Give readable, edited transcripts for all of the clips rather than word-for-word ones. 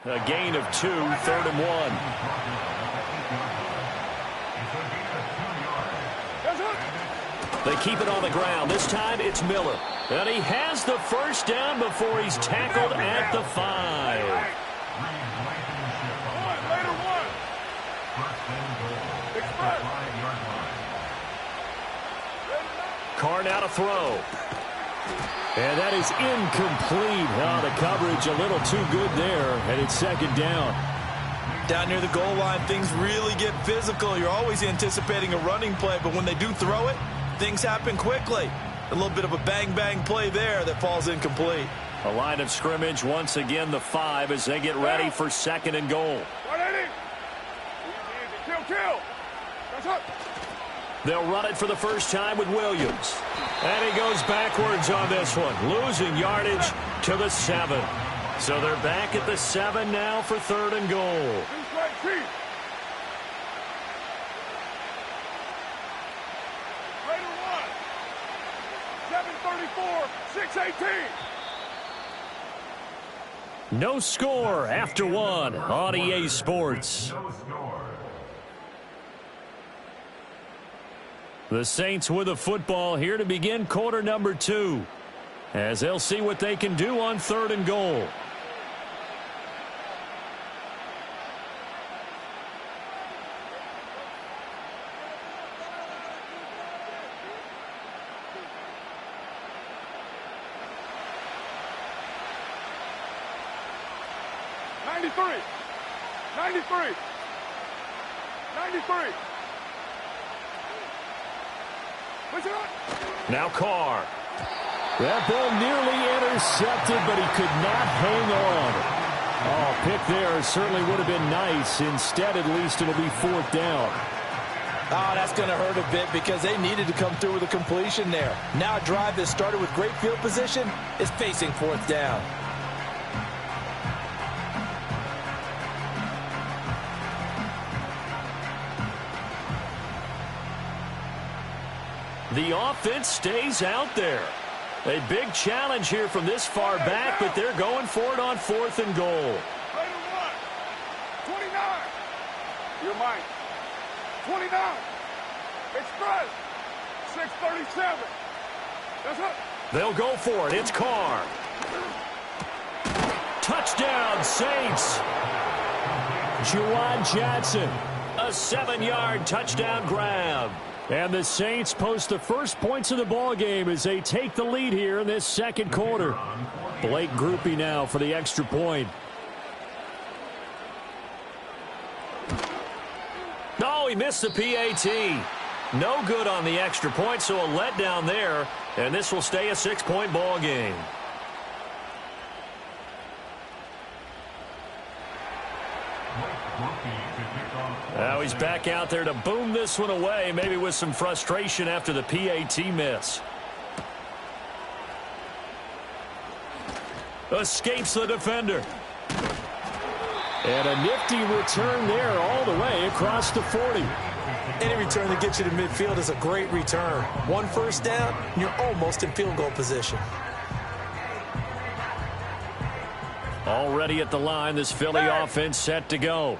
A gain of 2, 3rd and 1. They keep it on the ground. This time it's Miller. And he has the first down before he's tackled at the 5. Carr now to throw. And that is incomplete. Oh, the coverage a little too good there, and it's 2nd down. Down near the goal line, things really get physical. You're always anticipating a running play, but when they do throw it, things happen quickly. A little bit of a bang-bang play there that falls incomplete. A line of scrimmage once again, the 5, as they get ready for 2nd and goal. They'll run it for the first time with Williams. And he goes backwards on this one, losing yardage to the 7. So they're back at the 7 now for 3rd and goal. No score after 1 on EA Sports. The Saints with the football here to begin quarter number 2, as they'll see what they can do on 3rd and goal. Now Carr. That ball nearly intercepted, but he could not hang on. Oh, pick there certainly would have been nice. Instead, at least, it'll be 4th down. Oh, that's going to hurt a bit because they needed to come through with a completion there. Now a drive that started with great field position is facing 4th down. The offense stays out there. A big challenge here from this far back, but they're going for it on 4th and goal. 29. Your mic. 29. Express. 637. That's it. They'll go for it. It's Carr. Touchdown, Saints. Juwan Johnson. A 7-yard touchdown grab. And the Saints post the first points of the ball game as they take the lead here in this 2nd quarter. Blake Grupe now for the extra point. No, he missed the PAT. No good on the extra point, so a letdown there. And this will stay a 6-point ball game. Now he's back out there to boom this one away, maybe with some frustration after the PAT miss. Escapes the defender. And a nifty return there all the way across the 40. Any return that gets you to midfield is a great return. 1 first down, and you're almost in field goal position. Already at the line, this Philly offense set to go.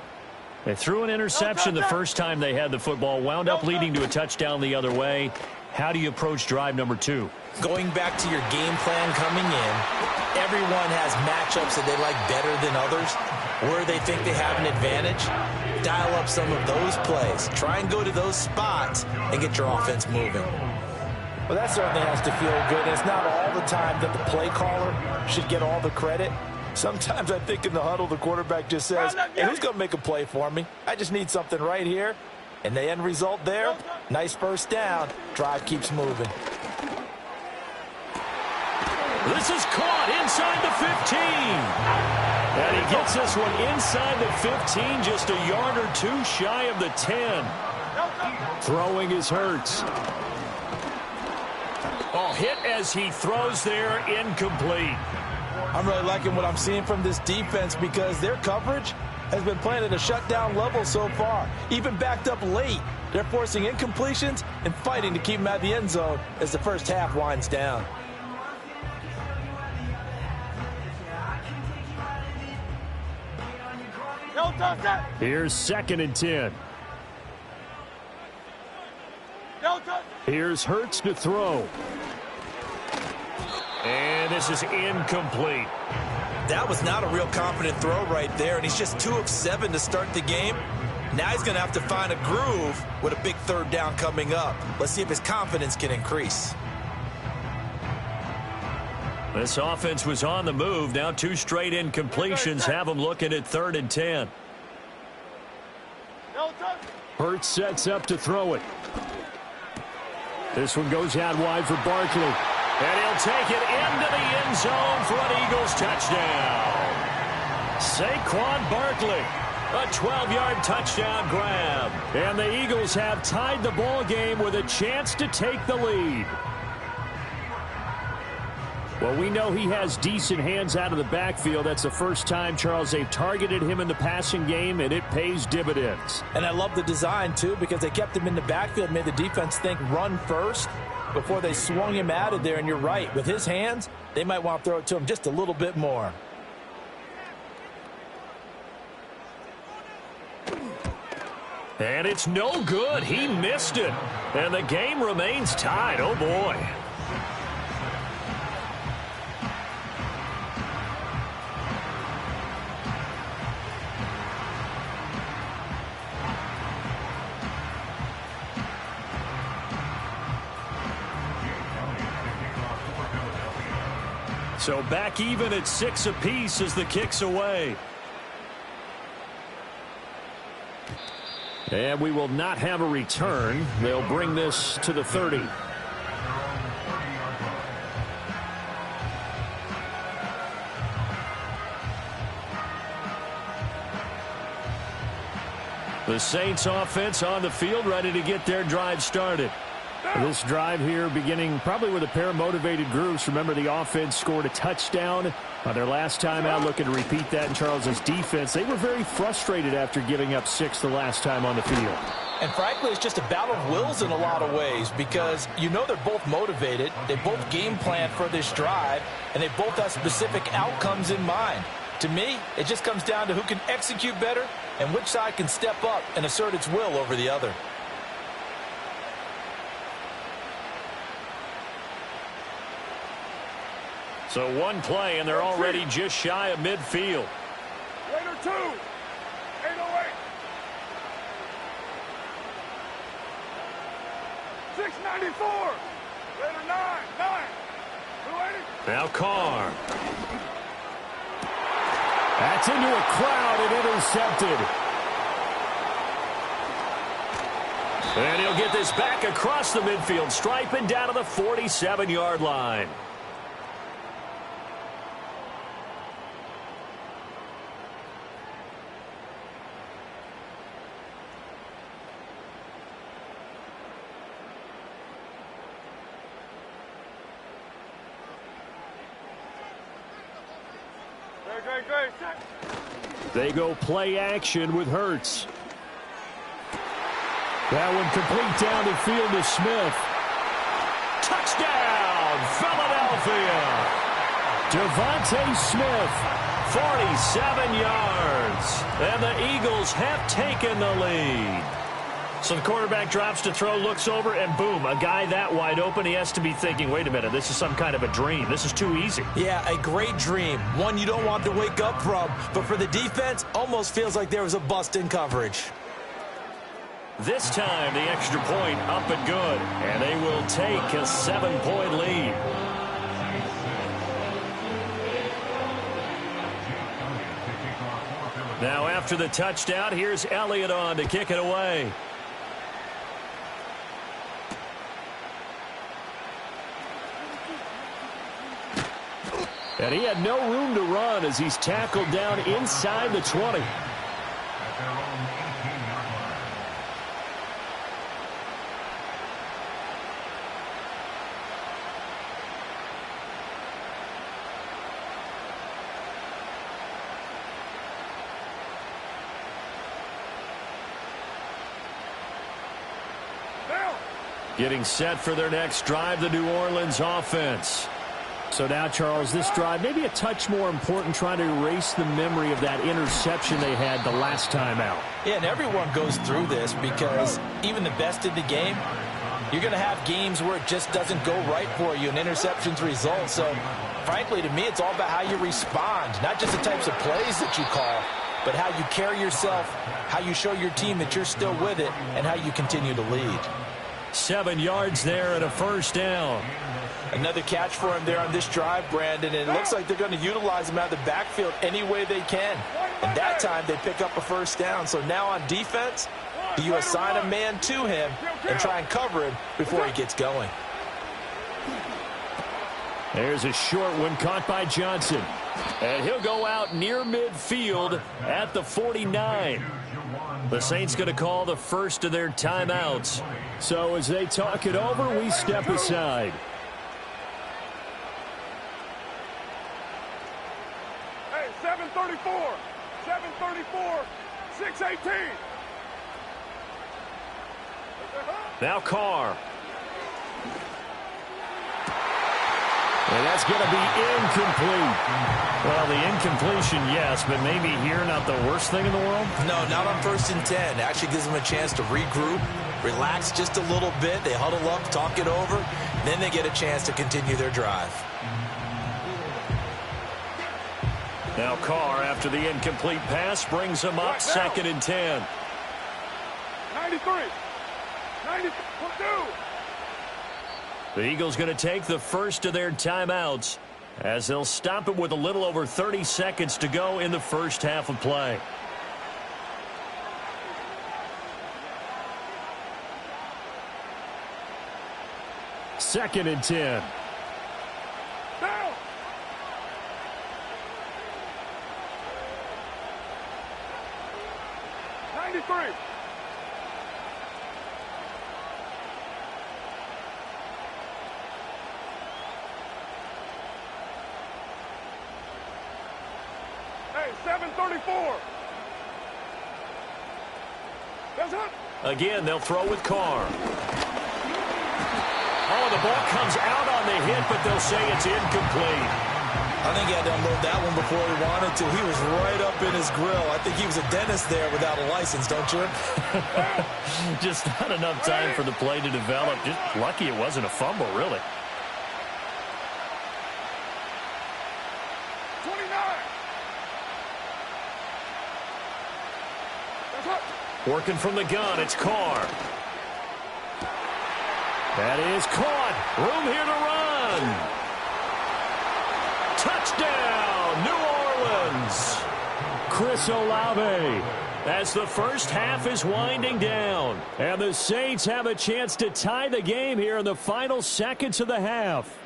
They threw an interception the first time they had the football, wound up leading to a touchdown the other way. How do you approach drive number 2? Going back to your game plan coming in, everyone has matchups that they like better than others, where they think they have an advantage. Dial up some of those plays. Try and go to those spots and get your offense moving. Well, that certainly has to feel good. It's not all the time that the play caller should get all the credit. Sometimes I think in the huddle, the quarterback just says, hey, who's going to make a play for me? I just need something right here. And the end result there, nice first down. Drive keeps moving. This is caught inside the 15. And he gets this one inside the 15, just a yard or 2 shy of the 10. Throwing is Hurts. Oh, hit as he throws there, incomplete. I'm really liking what I'm seeing from this defense because their coverage has been playing at a shutdown level so far. Even backed up late, they're forcing incompletions and fighting to keep them out of the end zone as the first half winds down. touch that. Here's 2nd and 10. Don't touch. Here's Hurts to throw. And this is incomplete. That was not a real confident throw right there, and he's just 2 of 7 to start the game. Now he's going to have to find a groove with a big 3rd down coming up. Let's see if his confidence can increase. This offense was on the move. Now 2 straight incompletions have them looking at 3rd and 10. Don't touch. Hurts sets up to throw it. This one goes out wide for Barkley. And he'll take it into the end zone for an Eagles touchdown. Saquon Barkley, a 12-yard touchdown grab. And the Eagles have tied the ball game with a chance to take the lead. Well, we know he has decent hands out of the backfield. That's the first time, Charles, they've targeted him in the passing game, and it pays dividends. And I love the design, too, because they kept him in the backfield, made the defense think run first before they swung him out of there. And you're right, with his hands, they might want to throw it to him just a little bit more. And it's no good. He missed it. And the game remains tied. Oh, boy. So back even at 6 apiece as the kick's away. And we will not have a return. They'll bring this to the 30. The Saints offense on the field, ready to get their drive started. This drive here beginning probably with a pair of motivated groups. Remember, the offense scored a touchdown on their last time out, looking to repeat that in Charles's defense. They were very frustrated after giving up 6 the last time on the field. And frankly, it's just a battle of wills in a lot of ways, because you know they're both motivated, they both game plan for this drive, and they both have specific outcomes in mind. To me, it just comes down to who can execute better and which side can step up and assert its will over the other. So one play, and they're already just shy of midfield. Raider 2. 808. $694. Raider 9. 280. Now Carr. That's into a crowd and intercepted. And he'll get this back across the midfield stripe and down to the 47-yard line. Great. They go play action with Hurts. That one complete down the field to Smith. Touchdown, Philadelphia. Devontae Smith, 47 yards. And the Eagles have taken the lead. So the quarterback drops to throw, looks over, and boom, a guy that wide open. He has to be thinking, wait a minute, this is some kind of a dream. This is too easy. Yeah, a great dream. One you don't want to wake up from. But for the defense, almost feels like there was a bust in coverage. This time, the extra point up and good. And they will take a 7-point lead. Now after the touchdown, here's Elliott on to kick it away. And he had no room to run as he's tackled down inside the 20. Getting set for their next drive, the New Orleans offense. So now, Charles, this drive maybe a touch more important, trying to erase the memory of that interception they had the last time out. Yeah, and everyone goes through this because even the best in the game, you're going to have games where it just doesn't go right for you, and interceptions result. So, frankly, to me, it's all about how you respond, not just the types of plays that you call, but how you carry yourself, how you show your team that you're still with it, and how you continue to lead. 7 yards there and a first down. Another catch for him there on this drive, Brandon, and it looks like they're going to utilize him out of the backfield any way they can. And that time they pick up a first down. So now on defense, you assign a man to him and try and cover him before he gets going. There's a short one caught by Johnson. And he'll go out near midfield at the 49. The Saints going to call the first of their timeouts. So as they talk it over, we step aside. Hey, 7:34. 7:34. 6:18. Now Carr. And that's going to be incomplete. Well, the incompletion, yes, but maybe here not the worst thing in the world? No, not on 1st and 10. Actually gives them a chance to regroup, relax just a little bit. They huddle up, talk it over. Then they get a chance to continue their drive. Now Carr, after the incomplete pass, brings them up 2nd and 10. 93. 92. The Eagles going to take the first of their timeouts as they'll stop it with a little over 30 seconds to go in the first half of play. Second and 10. Down. '93. Hey, 7:34. That's it. Again, they'll throw with Carr. Oh, the ball comes out on the hit, but they'll say it's incomplete. I think he had to unload that one before he wanted to. He was right up in his grill. I think he was a dentist there without a license, don't you? Just not enough time for the play to develop. Just lucky it wasn't a fumble, really. 29. That's it. Working from the gun, it's Carr. That is caught. Room here to run. Touchdown, New Orleans. Chris Olave, as the first half is winding down. And the Saints have a chance to tie the game here in the final seconds of the half.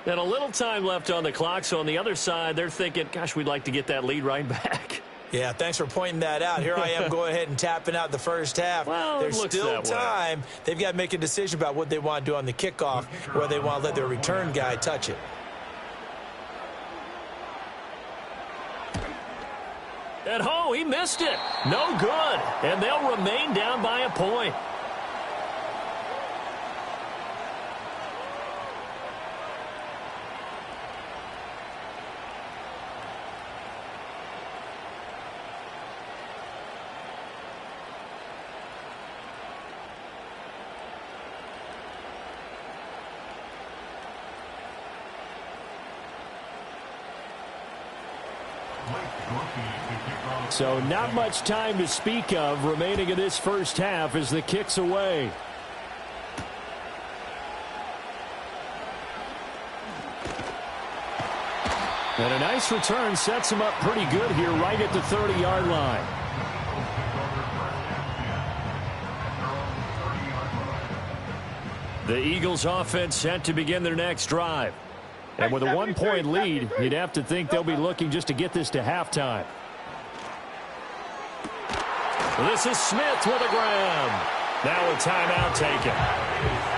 And a little time left on the clock, so on the other side, they're thinking, gosh, we'd like to get that lead right back. Yeah, thanks for pointing that out. Here I am going ahead and tapping out the first half. Well, there's still time. They've got to make a decision about what they want to do on the kickoff, whether they want to let their return guy touch it. At home, he missed it. No good. And they'll remain down by a point. So not much time to speak of remaining in this first half as the kick's away. And a nice return sets him up pretty good here right at the 30-yard line. The Eagles offense set to begin their next drive. And with a 1-point lead, you'd have to think they'll be looking just to get this to halftime. This is Smith with a grab. Now a timeout taken.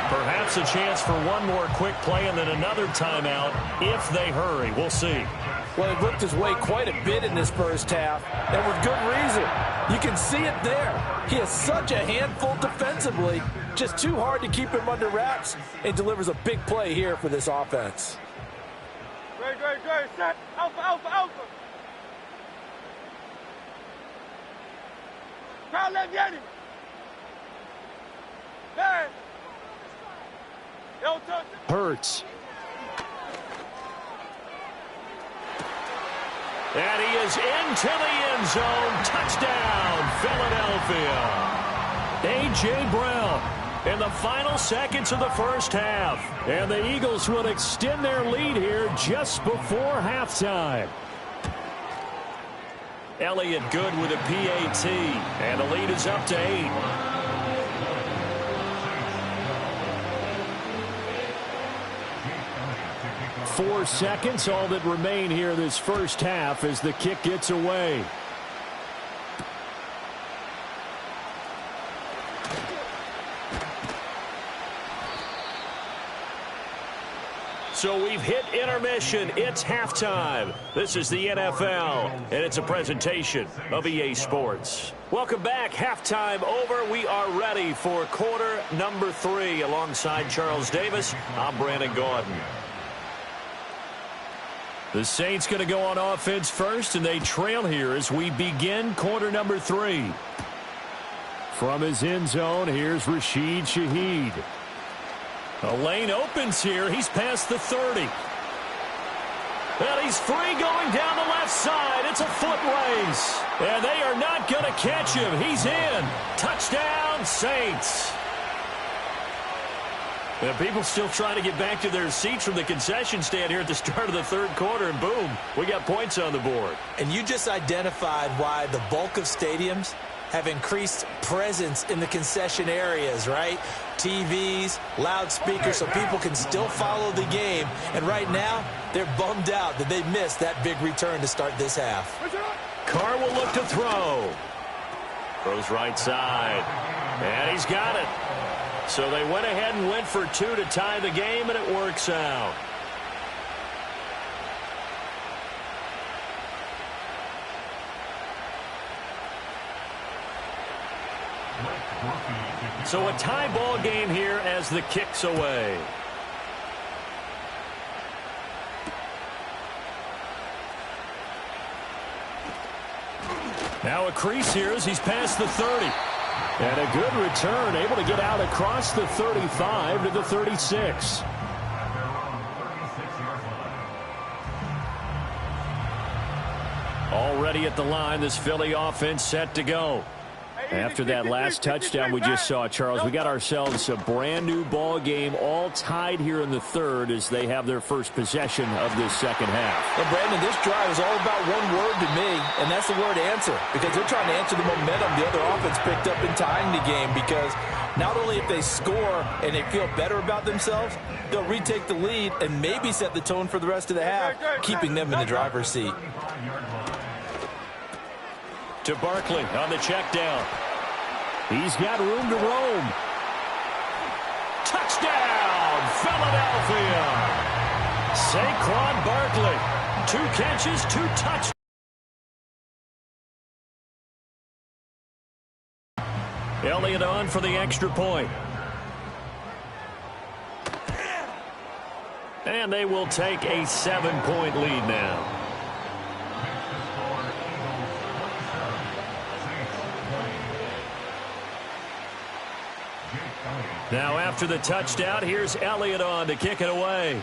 Perhaps a chance for one more quick play and then another timeout if they hurry. We'll see. Well, he worked his way quite a bit in this first half, and with good reason. You can see it there. He is such a handful defensively, just too hard to keep him under wraps, and delivers a big play here for this offense. Good. Set. Alpha, alpha, alpha. Crowd left Yeti. Hey. Yo, touch. Hurts. And he is into the end zone. Touchdown, Philadelphia. A.J. Brown in the final seconds of the first half. And the Eagles will extend their lead here just before halftime. Elliott good with a PAT. And the lead is up to 8. Four seconds, all that remain here this first half as the kick gets away. So we've hit intermission. It's halftime. This is the NFL, and it's a presentation of EA Sports. Welcome back. Halftime over. We are ready for quarter number 3. Alongside Charles Davis, I'm Brandon Gaudin. The Saints going to go on offense first, and they trail here as we begin quarter number 3. From his end zone, here's Rashid Shaheed. A lane opens here. He's past the 30. And he's free going down the left side. It's a foot race. And they are not going to catch him. He's in. Touchdown, Saints. And people still trying to get back to their seats from the concession stand here at the start of the third quarter. And boom, we got points on the board. And you just identified why the bulk of stadiums have increased presence in the concession areas, right? TVs, loudspeakers, so people can still follow the game. And right now, they're bummed out that they missed that big return to start this half. Carr will look to throw. Throws right side. And he's got it. So they went ahead and went for 2 to tie the game, and it works out. So a tie ball game here as the kick's away. Now a crease here as he's past the 30. And a good return, able to get out across the 35 to the 36. Already at the line, this Philly offense set to go. After that last touchdown we just saw, Charles, we got ourselves a brand new ball game, all tied here in the third as they have their first possession of this second half. And Brandon, this drive is all about one word to me, and that's the word answer, because they're trying to answer the momentum the other offense picked up in tying the game, because not only if they score and they feel better about themselves, they'll retake the lead and maybe set the tone for the rest of the half, keeping them in the driver's seat. To Barkley on the check down. He's got room to roam. Touchdown, Philadelphia. Saquon Barkley. 2 catches, 2 touchdowns. Elliott on for the extra point. And they will take a 7-point lead now. Now after the touchdown, here's Elliott on to kick it away.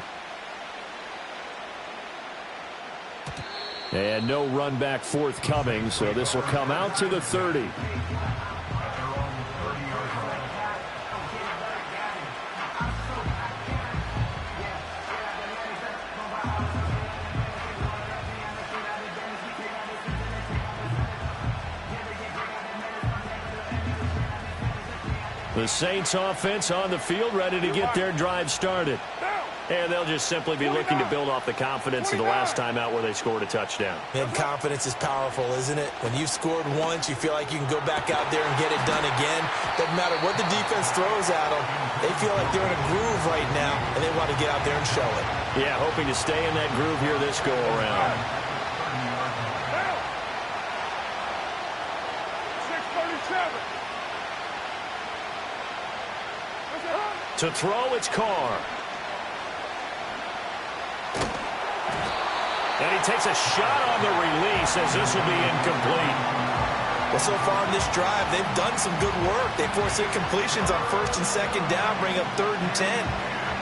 And no run back forthcoming, so this will come out to the 30. The Saints offense on the field, ready to get their drive started. And they'll just simply be looking to build off the confidence of the last time out where they scored a touchdown. And confidence is powerful, isn't it? When you've scored once, you feel like you can go back out there and get it done again. Doesn't matter what the defense throws at them. They feel like they're in a groove right now, and they want to get out there and show it. Yeah, hoping to stay in that groove here this go-around. 6:37. To throw, it's Carr. takes a shot on the release as this will be incomplete. Well, so far in this drive, they've done some good work. They force incompletions on first and second down, bring up 3rd and 10.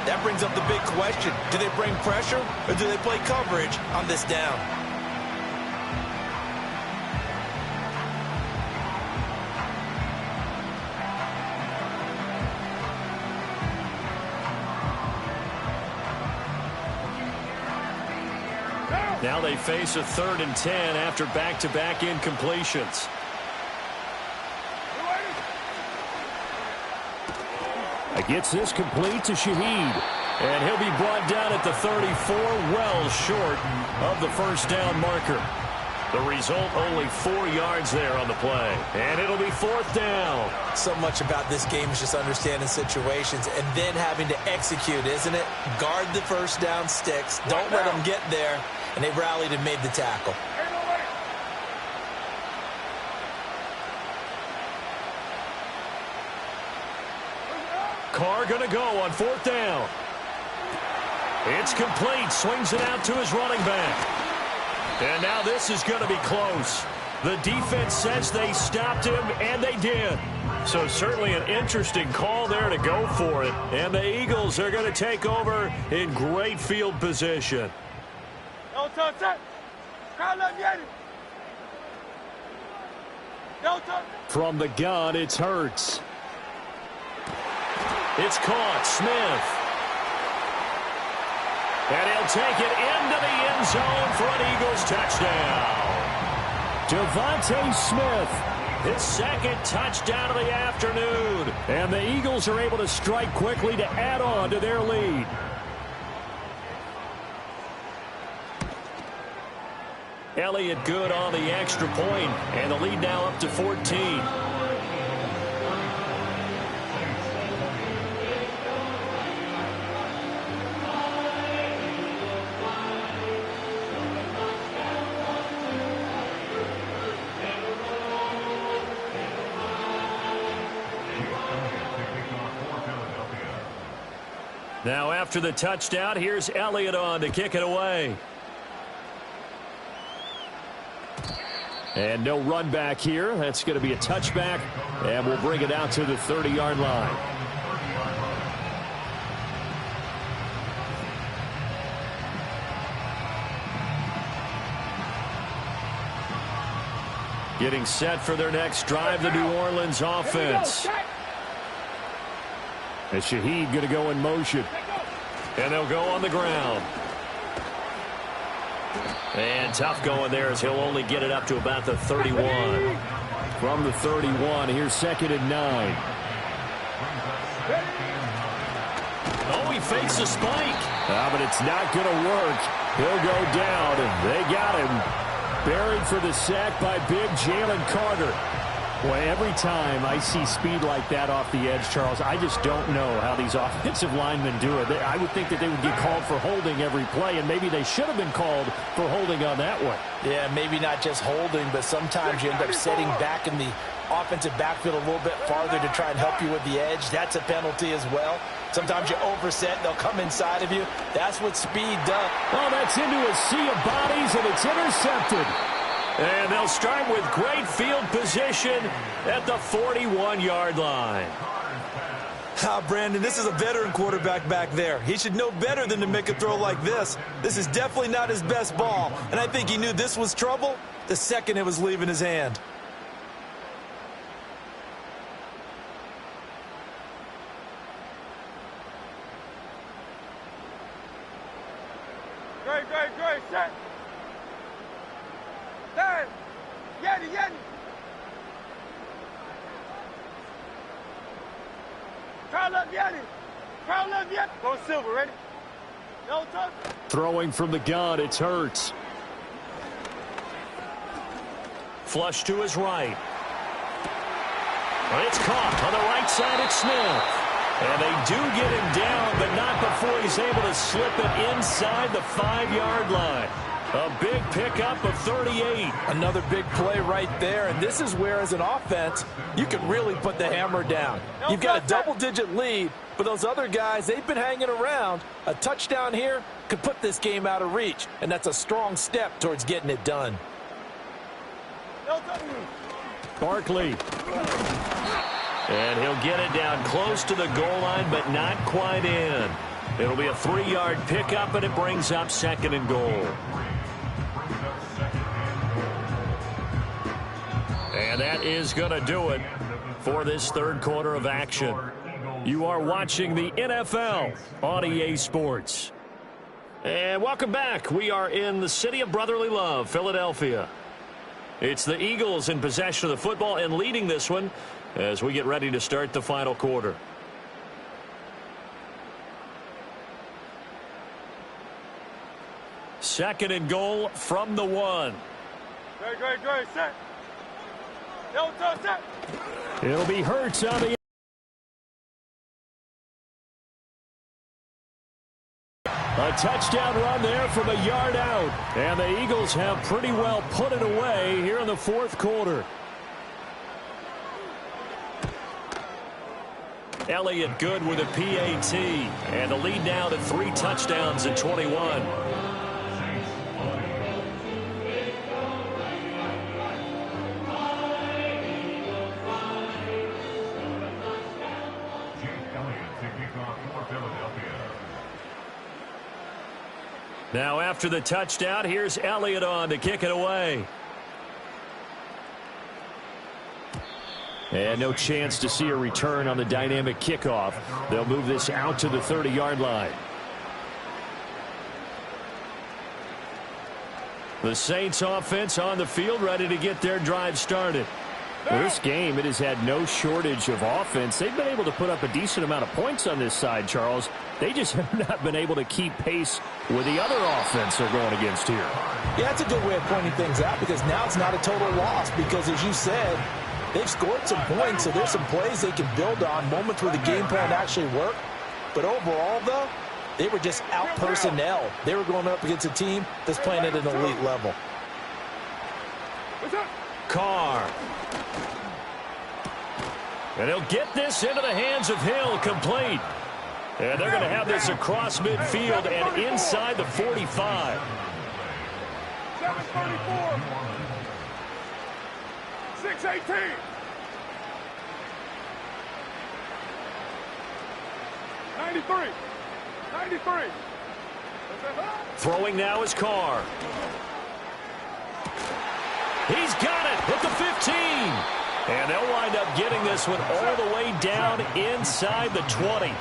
That brings up the big question. Do they bring pressure or do they play coverage on this down? Now they face a 3rd and 10 after back-to-back incompletions. Gets this complete to Shaheed. And he'll be brought down at the 34, well short of the first down marker. The result, only 4 yards there on the play. And it'll be 4th down. So much about this game is just understanding situations and then having to execute, isn't it? Guard the first down sticks. Don't let them get there. And they rallied and made the tackle. Carr going to go on 4th down. It's complete. Swings it out to his running back. And now this is going to be close. The defense says they stopped him, and they did. So certainly an interesting call there to go for it. And the Eagles are going to take over in great field position. From the gun, it's Hurts. It's caught. Smith. And he'll take it into the end zone for an Eagles touchdown. Devontae Smith, his second touchdown of the afternoon. And the Eagles are able to strike quickly to add on to their lead. Elliott good on the extra point, and the lead now up to 14. Now after the touchdown, here's Elliott on to kick it away. And no run back here. That's going to be a touchback, and we'll bring it out to the 30-yard line. Getting set for their next drive, the New Orleans offense. And Shaheed going to go in motion. And they'll go on the ground. And tough going there as he'll only get it up to about the 31. From the 31, here's 2nd and 9. Oh, he fakes a spike. But it's not going to work. He'll go down, and they got him. Buried for the sack by big Jalen Carter. Boy, every time I see speed like that off the edge, Charles, I just don't know how these offensive linemen do it. I would think that they would get called for holding every play, and maybe they should have been called for holding on that one. Yeah, maybe not just holding, but sometimes you end up setting back in the offensive backfield a little bit farther to try and help you with the edge. That's a penalty as well. Sometimes you overset, they'll come inside of you. That's what speed does. Oh, that's into a sea of bodies, and it's intercepted. And they'll start with great field position at the 41-yard line. Brandon, this is a veteran quarterback back there. He should know better than to make a throw like this. This is definitely not his best ball, and I think he knew this was trouble the second it was leaving his hand. Great, set. Dad, Yeti. Curl up, Yeti. Go Silver, ready? No touch. Throwing from the gun, it's Hurts. Flush to his right. It's caught on the right side, it's Smith. And they do get him down, but not before he's able to slip it inside the 5-yard line. A big pickup of 38. Another big play right there, and this is where, as an offense, you can really put the hammer down. You've got a double-digit lead, But those other guys, they've been hanging around. A touchdown here could put this game out of reach, and that's a strong step towards getting it done. Barkley. And he'll get it down close to the goal line, but not quite in. It'll be a 3-yard pickup, and it brings up 2nd and goal. And that is going to do it for this 3rd quarter of action. You are watching the NFL on EA Sports. And welcome back. We are in the city of brotherly love, Philadelphia. It's the Eagles in possession of the football and leading this one as we get ready to start the final quarter. Second and goal from the 1. Great, set. Set. It'll be Hurts on the a touchdown run there from a yard out. And the Eagles have pretty well put it away here in the 4th quarter. Elliott good with a PAT. And the lead now to 3 touchdowns at 21. Now after the touchdown, here's Elliott on to kick it away. And no chance to see a return on the dynamic kickoff. They'll move this out to the 30-yard line. The Saints offense on the field ready to get their drive started. Well, this game, it has had no shortage of offense. They've been able to put up a decent amount of points on this side, Charles. They just have not been able to keep pace with the other offense they're going against here. Yeah, that's a good way of pointing things out because now it's not a total loss because, as you said, they've scored some points, so there's some plays they can build on, moments where the game plan actually worked. But overall, though, they were just out personnel. They were going up against a team that's playing at an elite level. Carr. And he'll get this into the hands of Hill, complete. And they're going to have this across midfield and inside the 45. 7:34. 6:18. '93. Throwing now is Carr. He's got it at the 15. And they'll wind up getting this one all the way down inside the 20.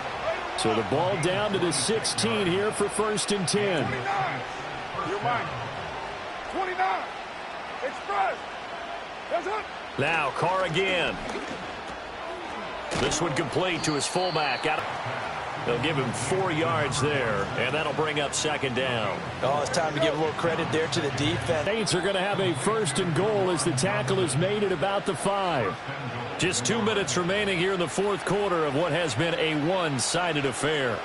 So the ball down to the 16 here for 1st and 10. 29. You're mine. 29. Express. That's it. Now Carr again. This one complete to his fullback. They'll give him 4 yards there, and that'll bring up 2nd down. Oh, it's time to give a little credit there to the defense. Saints are going to have a 1st and goal as the tackle is made at about the 5. Just 2 minutes remaining here in the 4th quarter of what has been a one-sided affair.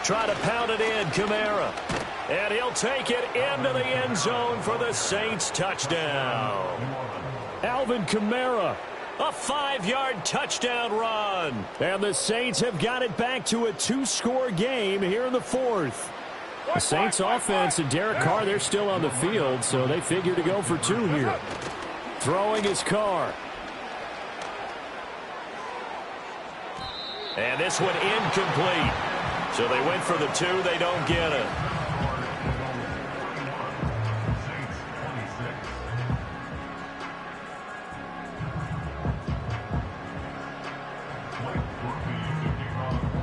Try to pound it in, Kamara. And he'll take it into the end zone for the Saints touchdown. Alvin Kamara, a 5-yard touchdown run. And the Saints have got it back to a 2-score game here in the 4th. The Saints offense and Derek Carr, they're still on the field, so they figure to go for 2 here. Throwing his Carr. And this one incomplete. So they went for the 2. They don't get it.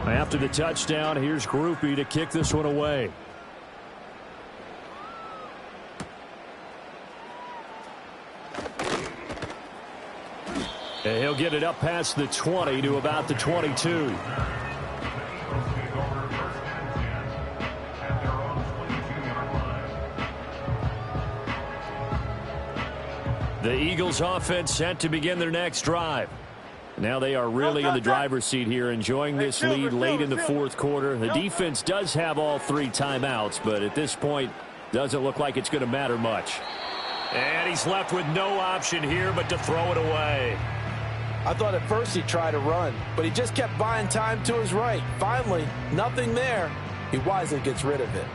After the touchdown, here's Groupie to kick this one away. And he'll get it up past the 20 to about the 22. The Eagles offense set to begin their next drive. Now they are really in the driver's seat here, enjoying this lead late in the 4th quarter. The defense does have all 3 timeouts, but at this point, Doesn't look like it's going to matter much. And he's left with no option here but to throw it away. I thought at first he'd try to run, but he just kept buying time to his right. Finally, nothing there. He wisely gets rid of it.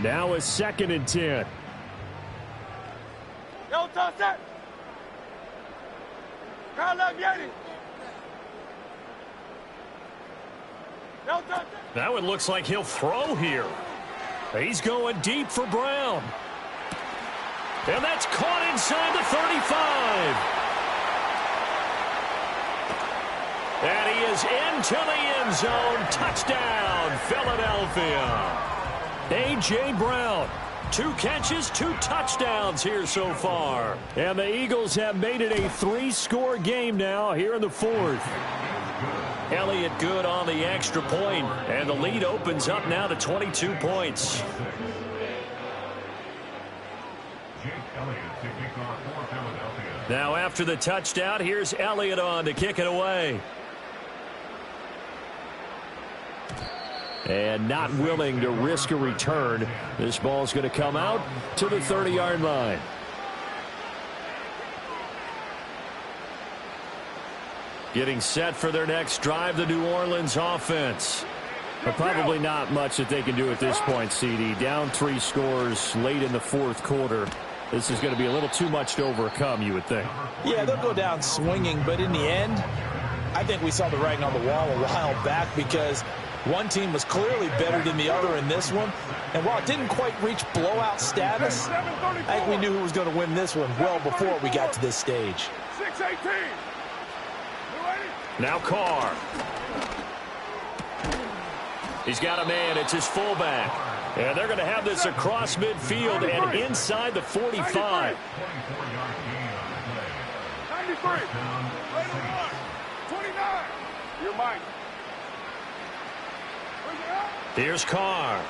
Now a 2nd and 10. No toss it. Crowd left Yeti. No toss it. Now it looks like he'll throw here. He's going deep for Brown. And that's caught inside the 35. And he is into the end zone. Touchdown, Philadelphia. A.J. Brown, 2 catches, 2 touchdowns here so far. And the Eagles have made it a 3-score game now here in the 4th. Elliott good on the extra point, and the lead opens up now to 22 points. Now after the touchdown, here's Elliott on to kick it away. And not willing to risk a return. This ball's going to come out to the 30-yard line. Getting set for their next drive, the New Orleans offense. But probably not much that they can do at this point, CD. Down 3 scores late in the 4th quarter. This is going to be a little too much to overcome, you would think. Yeah, they'll go down swinging, but in the end, I think we saw the writing on the wall a while back because one team was clearly better than the other in this one. And while it didn't quite reach blowout status, I think we knew who was going to win this one well before we got to this stage. 6-18. Now Carr. He's got a man. It's his fullback. And they're going to have this across midfield and inside the 45. 93. 29. You're mine. Here's Carr.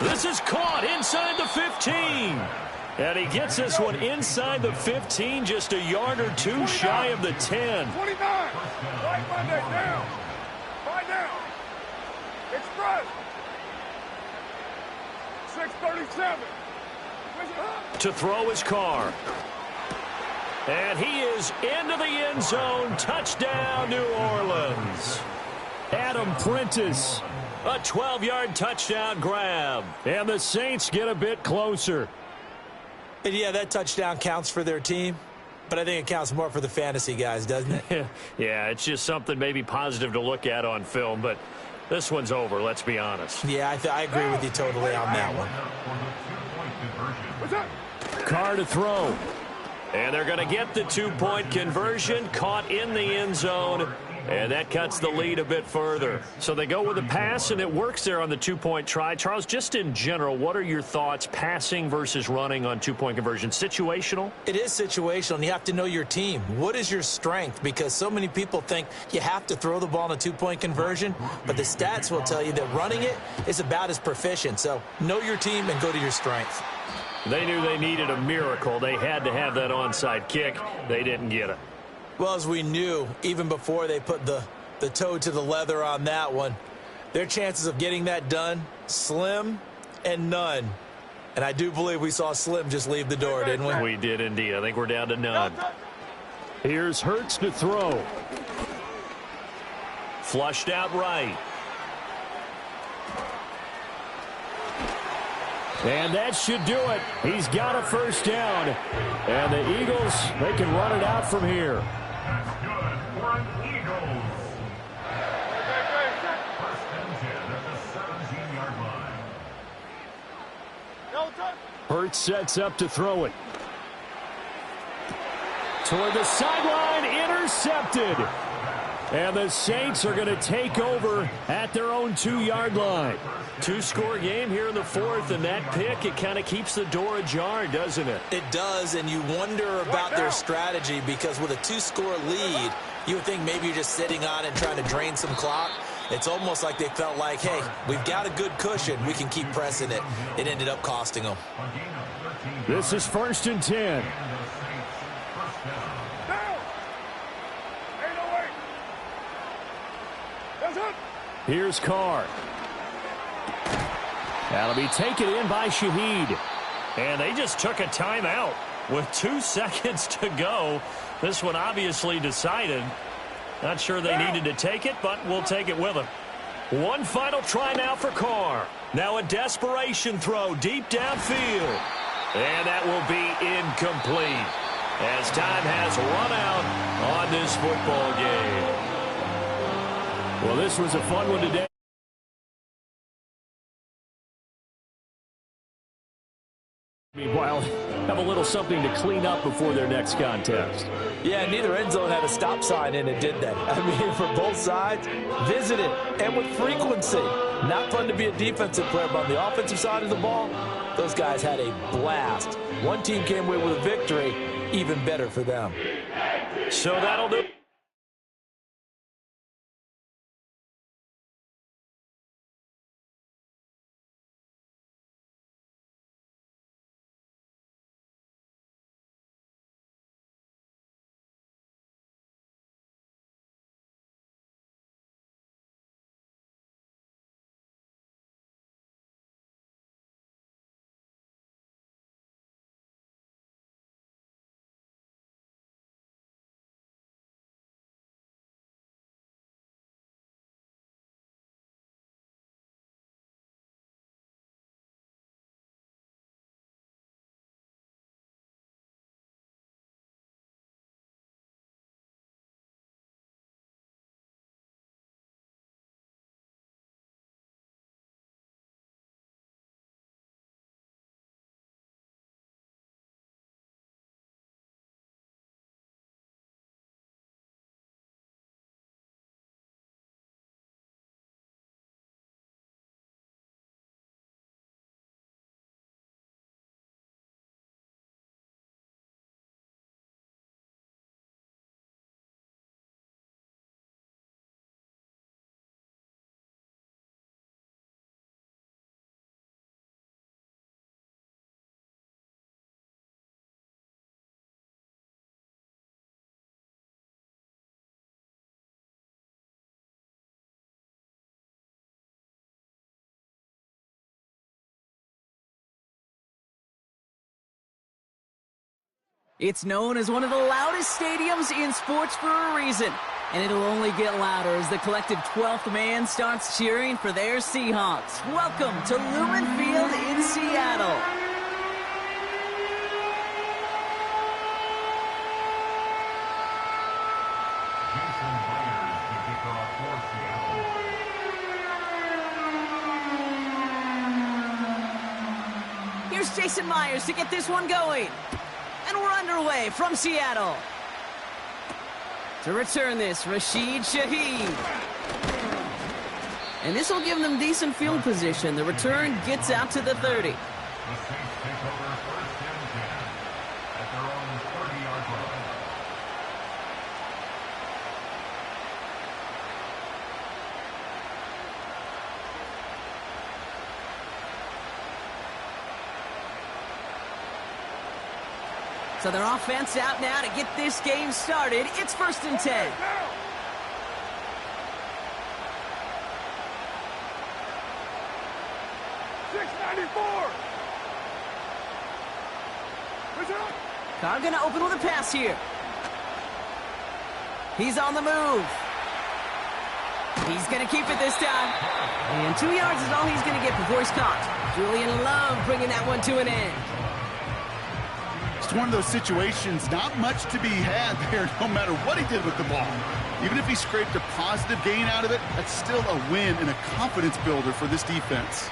This is caught inside the 15. And he gets this one inside the 15, just a yard or 2 shy of the 10. 29. Right Monday, down. Right down. Express. 6:37. To throw his Carr. And he is into the end zone. Touchdown, New Orleans. Adam Prentice. A 12-yard touchdown grab. And the Saints get a bit closer. And yeah, that touchdown counts for their team, but I think it counts more for the fantasy guys, doesn't it? Yeah, it's just something maybe positive to look at on film, but this one's over, let's be honest. Yeah, I agree with you totally on that one. Carr to throw. And they're going to get the 2-point conversion, caught in the end zone, and that cuts the lead a bit further. So they go with a pass, and it works there on the 2-point try. Charles, just in general, what are your thoughts, passing versus running on 2-point conversion? Situational? It is situational, and you have to know your team. What is your strength? Because so many people think you have to throw the ball in a 2-point conversion, but the stats will tell you that running it is about as proficient. So know your team and go to your strength. They knew they needed a miracle. They had to have that onside kick. They didn't get it. Well, as we knew, even before they put the toe to the leather on that one, their chances of getting that done, slim and none. And I do believe we saw Slim just leave the door, didn't we? We did indeed. I think we're down to none. Here's Hurts to throw. Flushed out right. And that should do it. He's got a first down. And the Eagles, they can run it out from here. That's good for an Eagles. First and 10 at the 17-yard line. Hurts sets up to throw it. Toward the sideline, intercepted. And the Saints are going to take over at their own 2-yard line. 2-score game here in the 4th, and that pick, it kind of keeps the door ajar, doesn't it? It does, and you wonder about their strategy because with a 2-score lead, you would think maybe you're just sitting on it and trying to drain some clock. It's almost like they felt like, hey, we've got a good cushion. We can keep pressing it. It ended up costing them. This is 1st and 10. Here's Carr. That'll be taken in by Shaheed. And they just took a timeout with 2 seconds to go. This one obviously decided. Not sure they needed to take it, but we'll take it with them. One final try now for Carr. Now a desperation throw deep downfield. And that will be incomplete as time has run out on this football game. Well, this was a fun one today. Meanwhile, have a little something to clean up before their next contest. Yeah, neither end zone had a stop sign in it, did they? I mean, for both sides, visit it, and with frequency. Not fun to be a defensive player, but on the offensive side of the ball, those guys had a blast. One team came away with a victory, even better for them. So that'll do. It's known as one of the loudest stadiums in sports for a reason, and it'll only get louder as the collective 12th man starts cheering for their Seahawks. Welcome to Lumen Field in Seattle. Here's Jason Myers to get this one going. And we're underway from Seattle. To return this, Rashid Shaheed. And this will give them decent field position. The return gets out to the 30. So their offense out now to get this game started. It's 1st and 10. Carr gonna open with a pass here. He's on the move. He's gonna keep it this time. And 2 yards is all he's gonna get before he's caught. Julian Love bringing that one to an end. It's one of those situations, not much to be had there, no matter what he did with the ball. Even if he scraped a positive gain out of it, that's still a win and a confidence builder for this defense.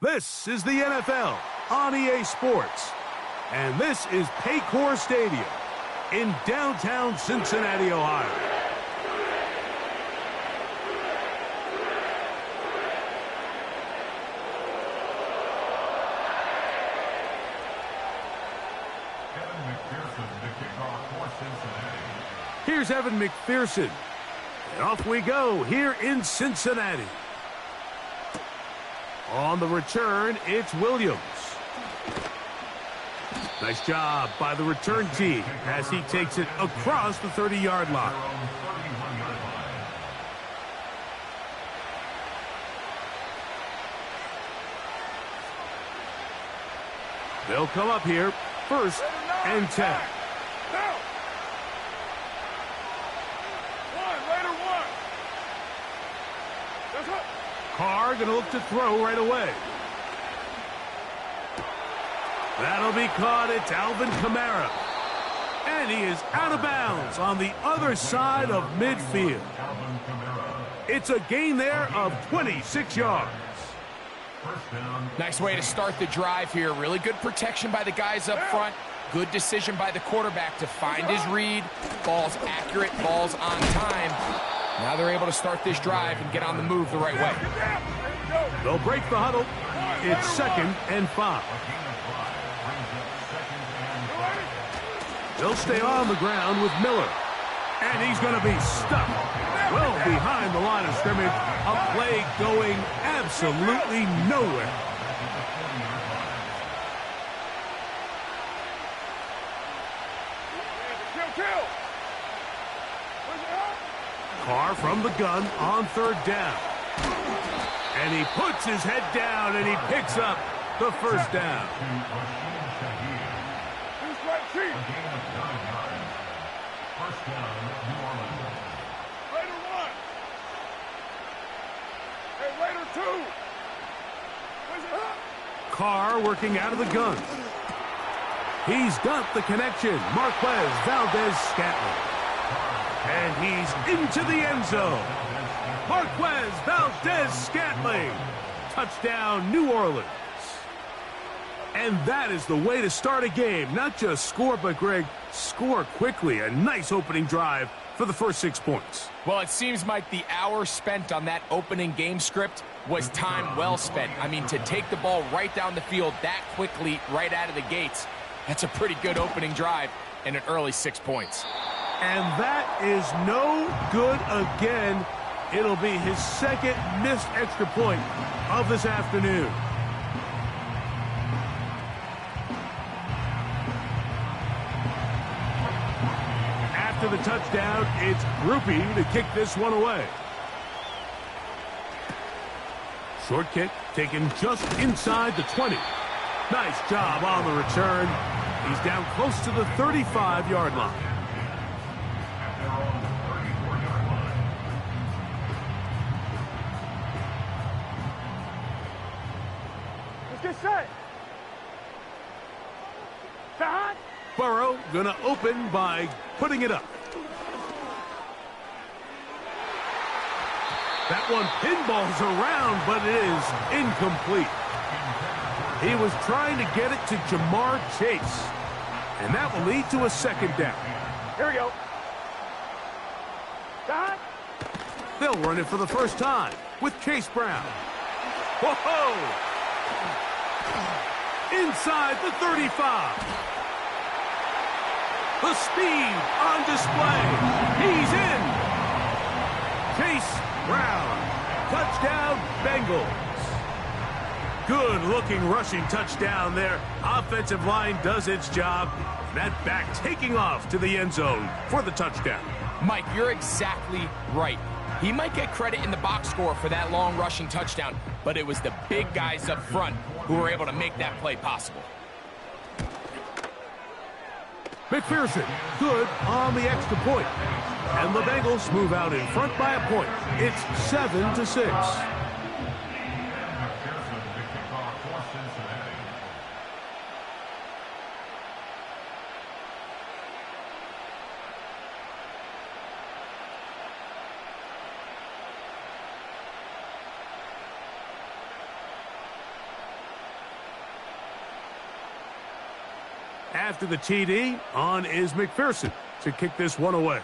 This is the NFL on EA Sports. And this is Paycor Stadium in downtown Cincinnati, Ohio. Here's Evan McPherson. And off we go here in Cincinnati. On the return, it's Williams. Nice job by the return team as he takes it across the 30-yard line. They'll come up here, 1st and 10. Carr going to look to throw right away. That'll be caught. It's Alvin Kamara. And he is out of bounds on the other side of midfield. It's a gain there of 26 yards. Nice way to start the drive here. Really good protection by the guys up front. Good decision by the quarterback to find his read. Ball's accurate, ball's on time. Now they're able to start this drive and get on the move the right way. They'll break the huddle. It's 2nd and 5. They'll stay on the ground with Miller. And he's going to be stuck well behind the line of scrimmage. A play going absolutely nowhere. Carr from the gun on 3rd down. And he puts his head down and he picks up the 1st down. Carr working out of the gun. He's got the connection. Marquez Valdez-Scantling. And he's into the end zone. Marquez Valdez-Scantling. Touchdown, New Orleans. And that is the way to start a game. Not just score, but, Greg, score quickly. A nice opening drive for the first 6 points. Well, it seems like the hour spent on that opening game script was time well spent. I mean, to take the ball right down the field that quickly, right out of the gates, that's a pretty good opening drive and an early 6 points. And that is no good again. It'll be his 2nd missed extra point of this afternoon. After the touchdown, it's Groupie to kick this one away. Short kick taken just inside the 20. Nice job on the return. He's down close to the 35-yard line. Get set. Burrow gonna open by putting it up. That one pinballs around, but it is incomplete. He was trying to get it to Jamar Chase. And that will lead to a 2nd down. Here we go. They'll run it for the first time with Chase Brown. Whoa! Inside the 35. The speed on display. He's in. Chase Brown. Touchdown, Bengals. Good-looking rushing touchdown there. Offensive line does its job. That back taking off to the end zone for the touchdown. Mike, you're exactly right. He might get credit in the box score for that long rushing touchdown, but it was the big guys up front who were able to make that play possible. McPherson, good on the extra point. And the Bengals move out in front by a point. It's 7-6. After the TD, on is McPherson to kick this one away.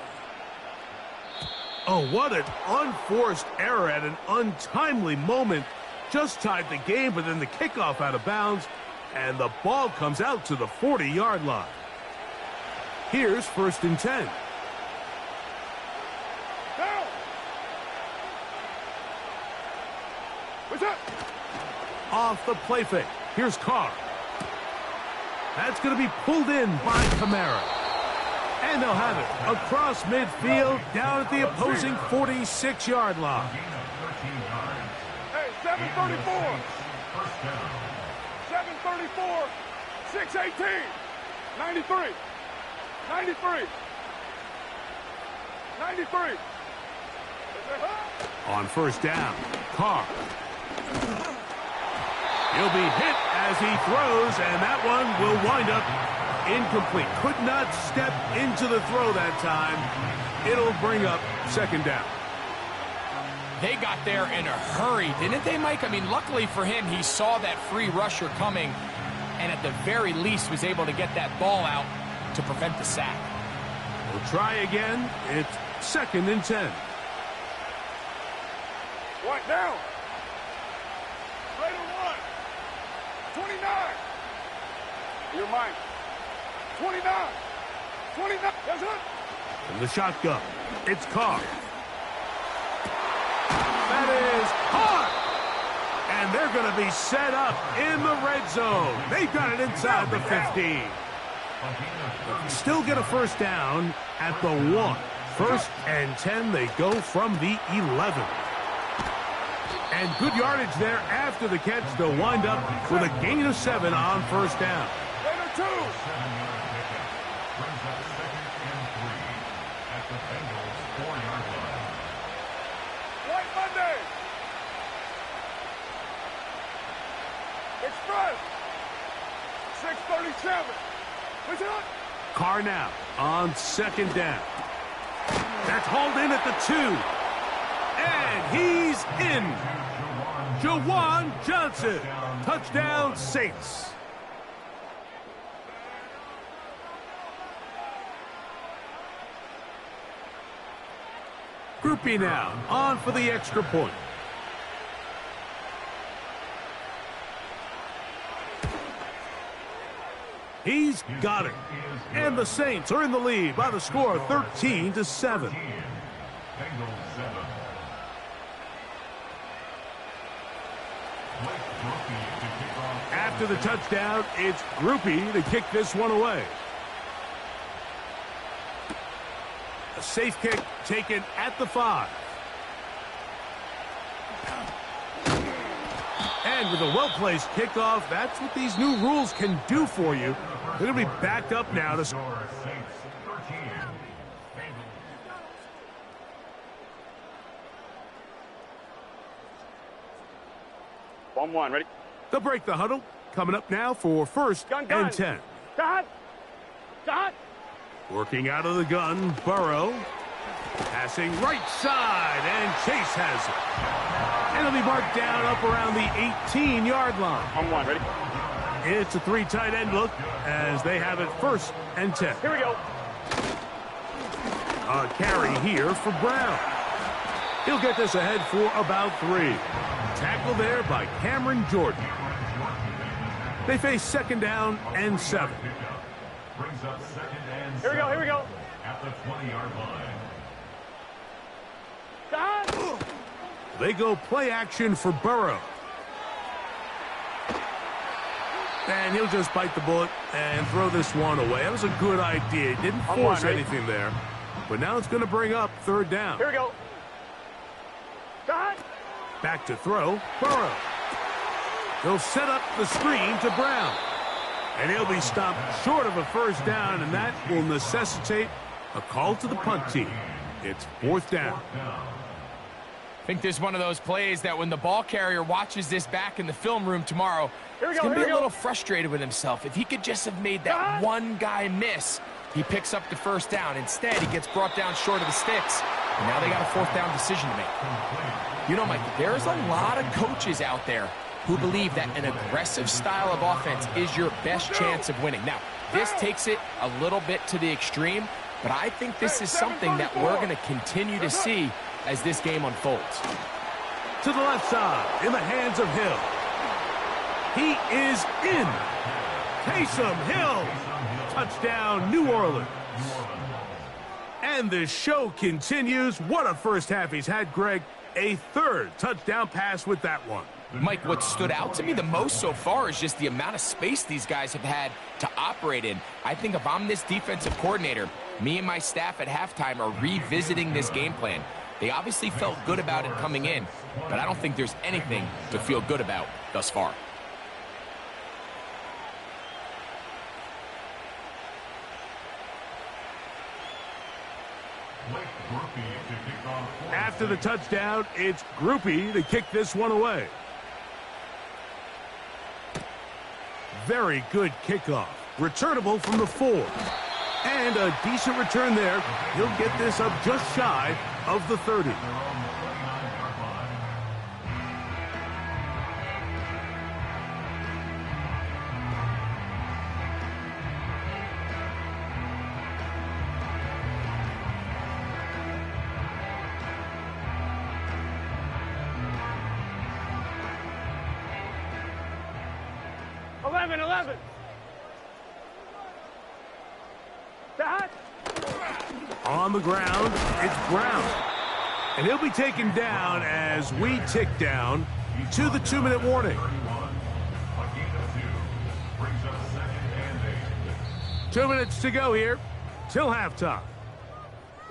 Oh, what an unforced error at an untimely moment. Just tied the game, but then the kickoff out of bounds, and the ball comes out to the 40-yard line. Here's 1st and 10. Down. What's up? Off the play fake. Here's Carr. That's going to be pulled in by Kamara. And they'll have it across midfield down at the opposing 46-yard line. Hey, 734. 734. 618. 93. 93. 93. On 1st down, Carr. He'll be hit as he throws, and that one will wind up incomplete. Could not step into the throw that time. It'll bring up 2nd down. They got there in a hurry, didn't they, Mike? I mean, luckily for him, he saw that free rusher coming, and at the very least was able to get that ball out to prevent the sack. We'll try again. It's 2nd and 10. One down. Right on 1. 29. You're mine. 29. 29. That's it. From the shotgun, it's Carr. That is hard. And they're going to be set up in the red zone. They've got it inside the 15. Still get a 1st down at the 1. 1st and 10, they go from the 11. And good yardage there after the catch. They'll wind up with a gain of 7 on 1st down. Later 2. White Monday. Express. 637. What's up? Carr now on 2nd down. That's hauled in at the 2. And he's in. Jawan Johnson. Touchdown, Saints. Groupie now on for the extra point. He's got it. And the Saints are in the lead by the score of 13-7. After the touchdown, it's Groupie to kick this one away. A safe kick taken at the 5. And with a well-placed kickoff, that's what these new rules can do for you. They're going to be backed up now to score. 1-1, ready? They'll break the huddle. Coming up now for 1st and 10. Got. Working out of the gun, Burrow. Passing right side, and Chase has it. And it'll be marked down up around the 18-yard line. 1-1, ready? It's a 3 tight end look as they have it 1st and 10. Here we go. A carry here for Brown. He'll get this ahead for about 3. Tackle there by Cameron Jordan. They face 2nd down and 7. Brings up 2nd and 7. Here we go. At the 20-yard line. They go play action for Burrow. And he'll just bite the bullet and throw this one away. That was a good idea. He didn't force anything there. But now it's going to bring up 3rd down. Here we go. Back to throw, Burrow. He'll set up the screen to Brown. And he'll be stopped short of a 1st down, and that will necessitate a call to the punt team. It's 4th down. I think this is one of those plays that when the ball carrier watches this back in the film room tomorrow, he's going to be a little frustrated with himself. If he could just have made that one guy miss, he picks up the 1st down. Instead, he gets brought down short of the sticks. And now they got a 4th down decision to make. You know, Mike, there's a lot of coaches out there who believe that an aggressive style of offense is your best chance of winning. Now, this takes it a little bit to the extreme, but I think this is something that we're going to continue to see as this game unfolds. To the left side, in the hands of Hill. He is in. Taysom Hill. Touchdown, New Orleans. And the show continues. What a first half he's had, Greg. A third touchdown pass with that one. Mike, what stood out to me the most so far is just the amount of space these guys have had to operate in. I think if I'm this defensive coordinator, me and my staff at halftime are revisiting this game plan. They obviously felt good about it coming in, but I don't think there's anything to feel good about thus far. After the touchdown, it's Groupie to kick this one away. Very good kickoff. Returnable from the 4. And a decent return there. He'll get this up just shy of the 30. On the ground, it's Brown. And he'll be taken down as we tick down to the 2-minute warning. 2 minutes to go here till halftime.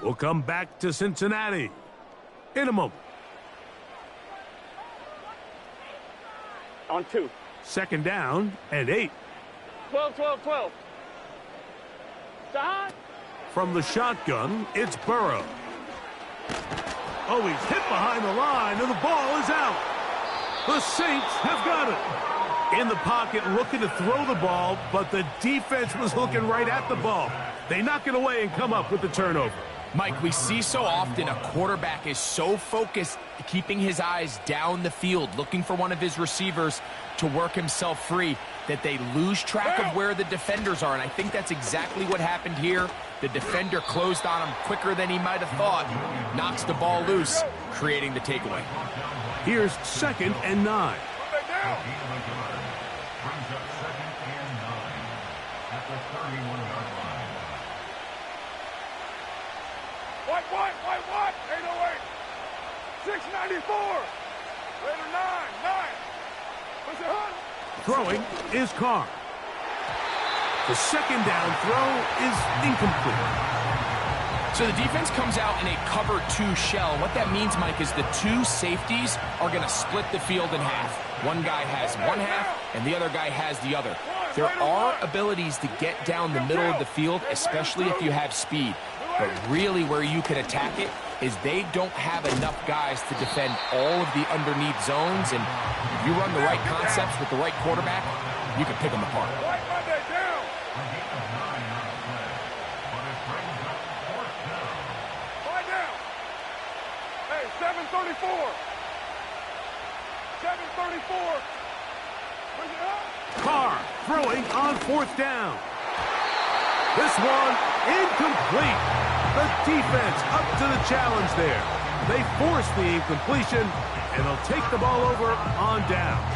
We'll come back to Cincinnati in a moment. On 2. Second down and 8. 12, 12, 12. Side. From the shotgun, it's Burrow. Oh, he's hit behind the line, and the ball is out. The Saints have got it. In the pocket, looking to throw the ball, but the defense was looking right at the ball. They knock it away and come up with the turnover. Mike, we see so often a quarterback is so focused, keeping his eyes down the field, looking for one of his receivers to work himself free, that they lose track of where the defenders are. And I think that's exactly what happened here. The defender closed on him quicker than he might have thought, knocks the ball loose, creating the takeaway. Here's 2nd and 9. What? 808. 694. Later 9. What's it, huh? Throwing is Carr. The second down throw is incomplete. So the defense comes out in a cover 2 shell. What that means, Mike, is the 2 safeties are going to split the field in half. One guy has one half, and the other guy has the other. There are abilities to get down the middle of the field, especially if you have speed. But really where you can attack it is they don't have enough guys to defend all of the underneath zones. And if you run the right concepts with the right quarterback, you can pick them apart. Hey, 734. 734. Carr throwing on 4th down. This one incomplete. The defense up to the challenge there. They force the incompletion, and they'll take the ball over on downs.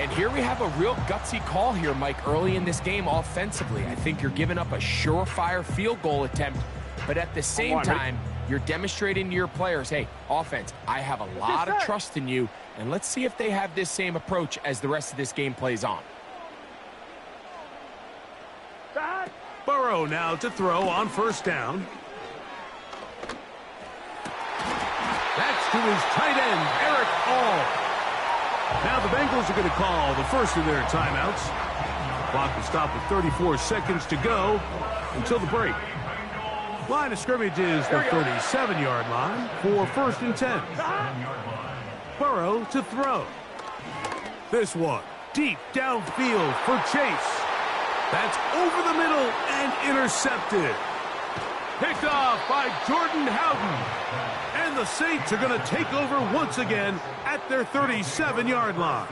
And here we have a real gutsy call here, Mike, early in this game offensively. I think you're giving up a surefire field goal attempt, but at the same time, you're demonstrating to your players, hey, offense, I have a lot of trust in you, and let's see if they have this same approach as the rest of this game plays on. Burrow now to throw on 1st down. That's to his tight end, Eric All. Now the Bengals are going to call the first of their timeouts. The clock will stop with 34 seconds to go until the break. Line of scrimmage is the 37-yard line for 1st and 10. Burrow to throw. This one deep downfield for Chase. That's over the middle and intercepted. Picked off by Jordan Howden. And the Saints are going to take over once again at their 37-yard line.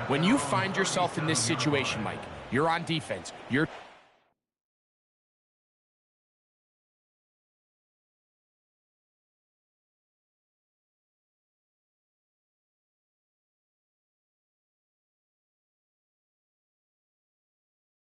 When you find yourself in this situation, Mike, you're on defense. You're